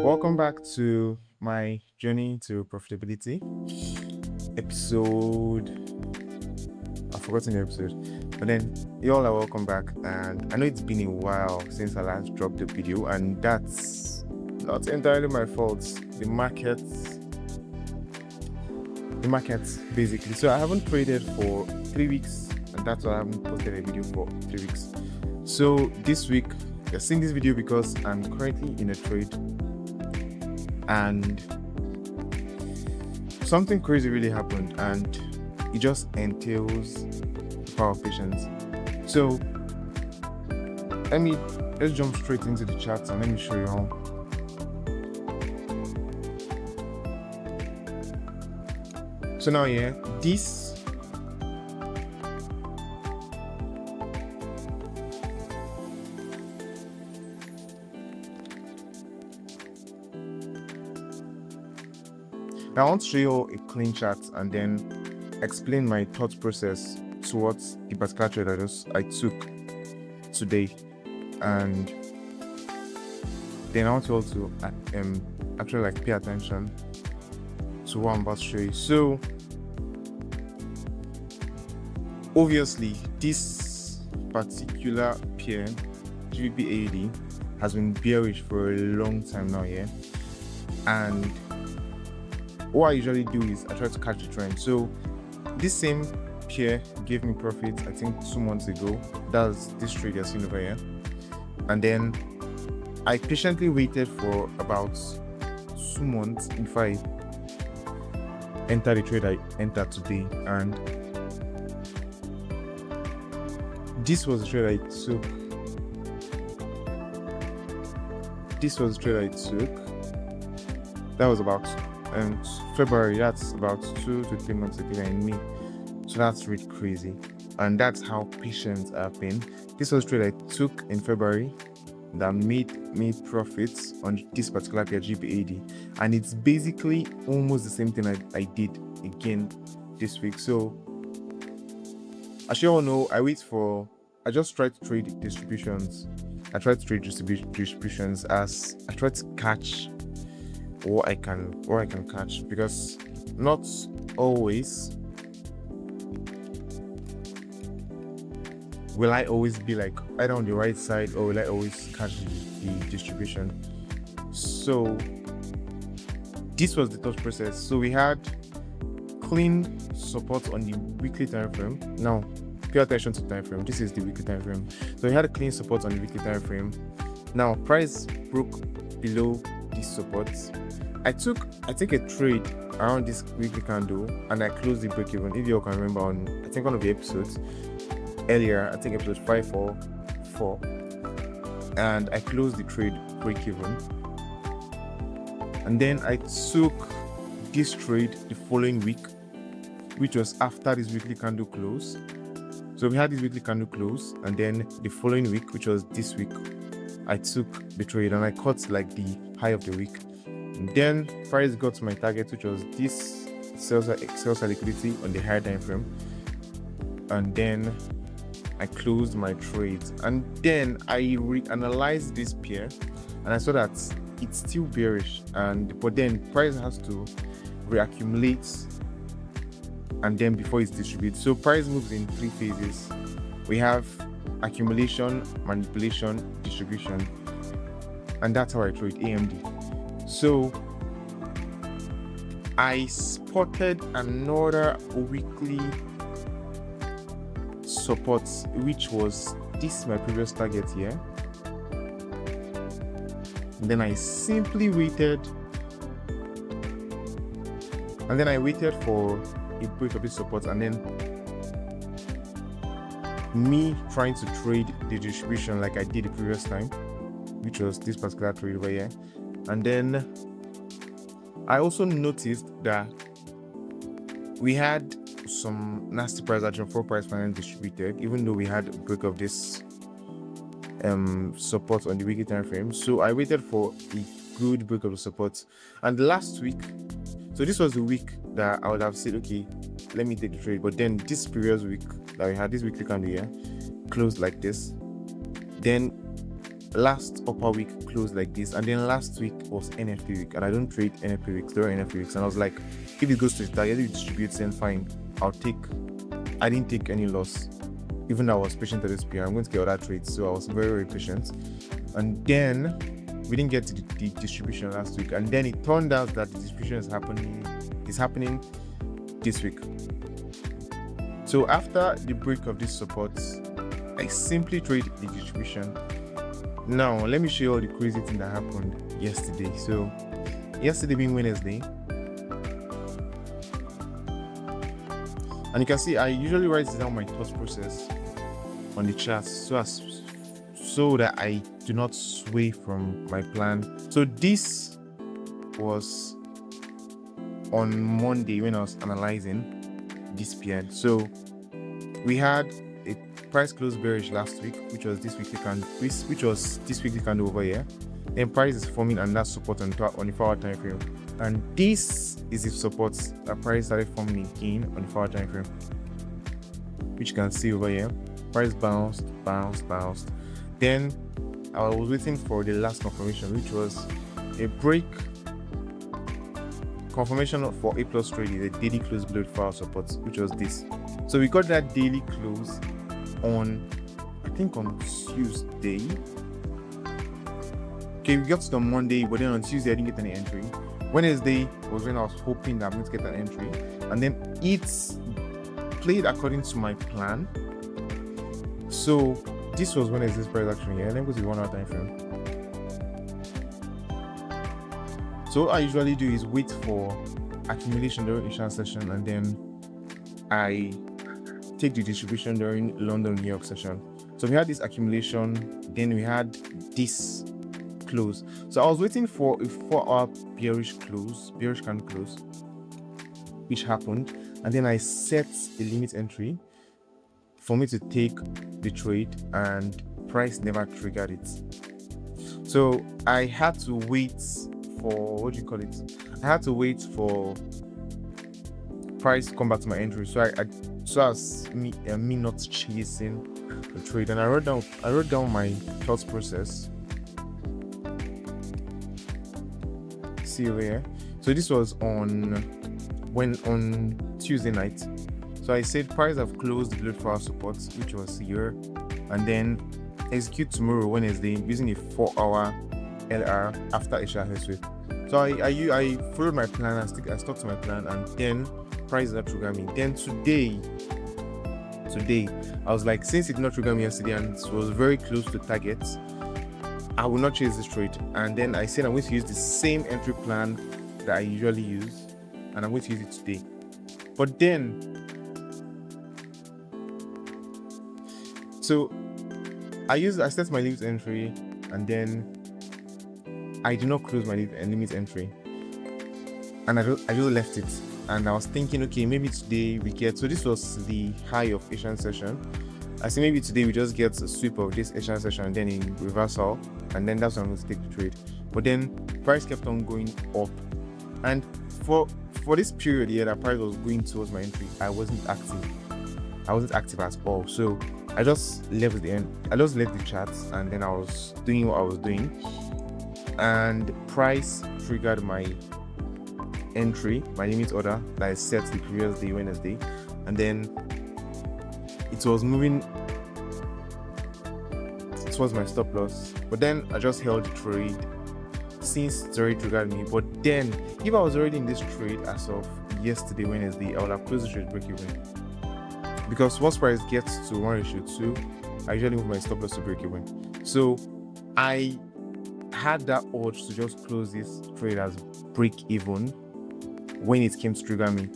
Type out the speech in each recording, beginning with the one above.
Welcome back to my journey to profitability episode. I've forgotten the episode, but then you all are welcome back. And I know it's been a while since I last dropped the video, and that's not entirely my fault. The market basically. So I haven't traded for 3 weeks, and that's why I haven't posted a video for 3 weeks. So this week, you're seeing this video because I'm currently in a trade, and something crazy really happened, and it just entails the power of patience. So let's jump straight into the charts and let me show you how. So now this I want to show you a clean chart and then explain my thought process towards the particular trade I took today, and then I want you all to actually pay attention to what I'm about to show you. So obviously this particular pair, GBP has been bearish for a long time now, and what I usually do is I try to catch the trend. So this same pair gave me profit, I think 2 months ago. That's this trade you're seeing over here. And then I patiently waited for about 2 months before I entered the trade I entered today. And this was the trade I took. That was about February. That's about 2 to 3 months ago in May. So that's really crazy, and that's how patient I've been. This was a trade I took in February that made profits on this particular pair, GBAD, and it's basically almost the same thing I did again this week. So as you all know, I just try to trade distributions. I try to trade distributions as I try to catch what I can catch, because not always will I always be like either on the right side, or will I always catch the distribution. So this was the thought process. So we had clean support on the weekly time frame. Now pay attention to the time frame. This is the weekly time frame. So we had a clean support on the weekly time frame. Now price broke below this support. I took a trade around this weekly candle, and I closed the break even. If you all can remember, on I think one of the episodes earlier, I think episode 544, and I closed the trade break even. And then I took this trade the following week, which was after this weekly candle close. So we had this weekly candle close, and then the following week, which was this week, I took the trade and I caught like the high of the week. And then price got to my target, which was this sell side liquidity on the higher time frame, and then I closed my trades. And then I reanalyzed this pair, and I saw that it's still bearish, but then price has to reaccumulate and then before it's distributed. So price moves in 3 phases. We have accumulation, manipulation, distribution, and that's how I trade AMD. So I spotted another weekly support, which was this my previous target here. And then I simply waited, and then I waited for a break of this support, and then me trying to trade the distribution like I did the previous time, which was this particular trade over here. And then I also noticed that we had some nasty price action for price finally distributed, even though we had a break of this support on the weekly time frame. So I waited for a good break of the support. And last week, so this was the week that I would have said, okay, let me take the trade. But then this previous week that we had, this weekly candle here, closed like this. Then last upper week closed like this, and then last week was NFT week, and I don't trade NFT weeks. There were NFT weeks, and I was like, if it goes to the target, if it distributes, then fine. I didn't take any loss, even though I was patient at this period. I'm going to get other trades, so I was very, very patient. And then we didn't get to the distribution last week, and then it turned out that the distribution is happening this week. So after the break of this support, I simply trade the distribution. Now let me show you all the crazy thing that happened yesterday. So yesterday being Wednesday, and you can see I usually write down my thought process on the chart so that I do not sway from my plan. So this was on Monday when I was analyzing this period. So we had a price close bearish last week, which was this weekly candle over here. Then price is forming and that support on the 4-hour time frame, and this is the support that price started forming again on the 4-hour time frame, which you can see over here. Price bounced. Then I was waiting for the last confirmation, which was a break confirmation for A plus trade, the daily close below the 4-hour support, which was this. So we got that daily close on, I think on Tuesday. Okay, we got to on Monday, but then on Tuesday I didn't get any entry. Wednesday was when I was hoping that I'm going to get an entry, and then it's played according to my plan. So this was Wednesday's price action here. Let me go to the 1-hour time frame. So what I usually do is wait for accumulation during Asian session, and then I take the distribution during London New York session. So we had this accumulation, then we had this close. So I was waiting for a 4-hour bearish candle close, which happened, and then I set a limit entry for me to take the trade, and price never triggered it. So I had to wait for I had to wait for price to come back to my entry. So as me not chasing the trade, and I wrote down my thought process. See over here. So this was on Tuesday night. So I said price have closed below 4-hour support, which was here, and then execute tomorrow Wednesday using a 4-hour LR after Asia History. So I followed my plan and I stuck to my plan, and then price that triggered me. Then today I was like, since it did not trigger me yesterday and it was very close to target, I will not chase this trade. And then I said I'm going to use the same entry plan that I usually use, and I'm going to use it today. But then so I set my limit entry, and then I did not close my limit entry, and I just left it. And I was thinking, okay, maybe today we get, so this was the high of Asian session. I said maybe today we just get a sweep of this Asian session and then in reversal, and then that's when I'm going to take the trade. But then price kept on going up, and for this period here that price was going towards my entry, I wasn't active at all. So I just left the charts, and then I was doing what I was doing, and price triggered my entry, my limit order that I set the previous day, Wednesday, and then it was moving towards my stop loss. But then I just held the trade since it already triggered me. But then if I was already in this trade as of yesterday, Wednesday, I would have closed the trade break even, because once price gets to 1:2, I usually move my stop loss to break even. So I had that urge to just close this trade as break even when it came to trigger me,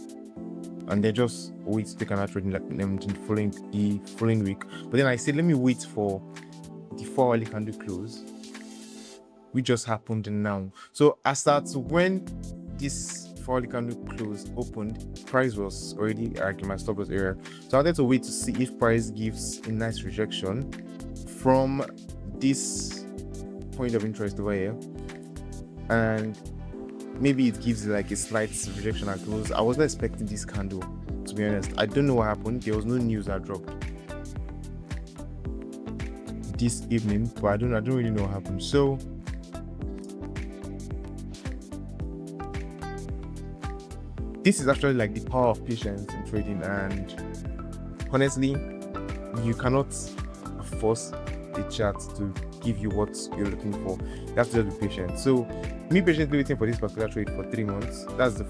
and then just wait to take another trade in the following week. But then I said, let me wait for the 4-hourly candle close, which just happened now. So as at when this 4-hourly candle close opened, price was already in my stop loss area. So I wanted to wait to see if price gives a nice rejection from this point of interest over here, and maybe it gives like a slight rejection at close. I wasn't expecting this candle, to be honest. I don't know what happened. There was no news that dropped this evening, but I don't really know what happened. So this is actually like the power of patience in trading, and honestly, you cannot force the chart to give you what you're looking for. You have to just be patient. So me patiently waiting for this particular trade for 3 months. That's the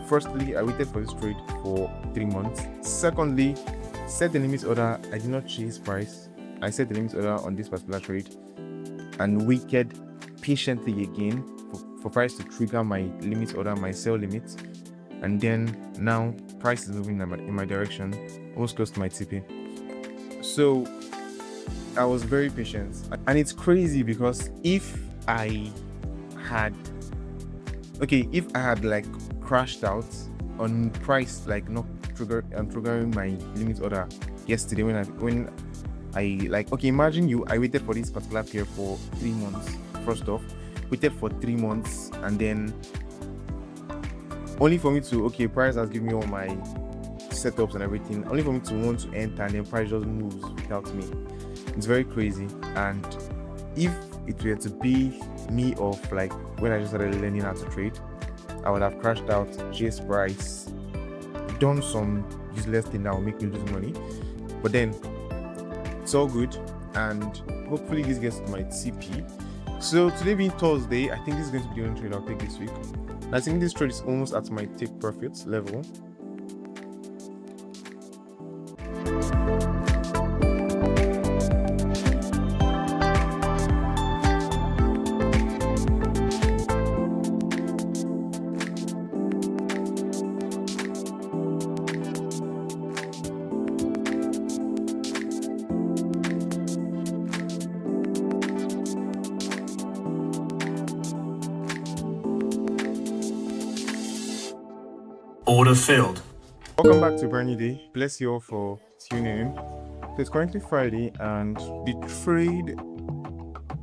firstly, I waited for this trade for 3 months. Secondly, set the limit order. I did not chase price. I set the limit order on this particular trade and waited patiently again for price to trigger my limit order, my sell limit, and then now price is moving in my direction, almost close to my TP. So I was very patient, and it's crazy because if I had like crashed out on price, like not triggering my limit order yesterday when I like, okay, imagine I waited for this particular pair for 3 months. First off, waited for 3 months, and then only for me to, okay, price has given me all my setups and everything, only for me to want to enter, and then price just moves without me. It's very crazy. And if it were to be me of like when I just started learning how to trade, I would have crashed out, chased price, done some useless thing that will make me lose money. But then it's all good, and hopefully this gets to my TP. So today being Thursday, I think this is going to be the only trade I'll take this week. I think this trade is almost at my take profits level. Order filled. Welcome back to a brand new day. Bless you all for tuning in. So it's currently Friday, and the trade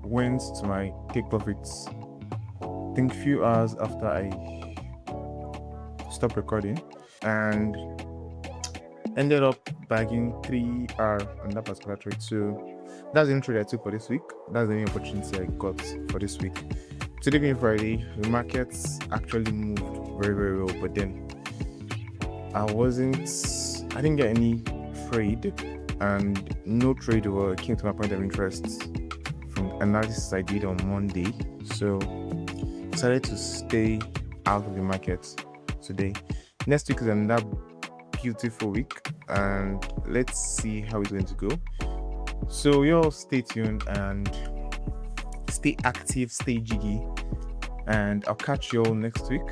went to my take profits, I think a few hours after I stopped recording, and ended up bagging 3R on that particular trade. So that's the only trade I took for this week. That's the only opportunity I got for this week. Today being Friday, the markets actually moved very, very well, but then I didn't get any trade, and no trade came to my point of interest from analysis I did on Monday. So I decided to stay out of the market today. Next week is another beautiful week, and let's see how it's going to go. So you all stay tuned and stay active, stay jiggy, and I'll catch you all next week.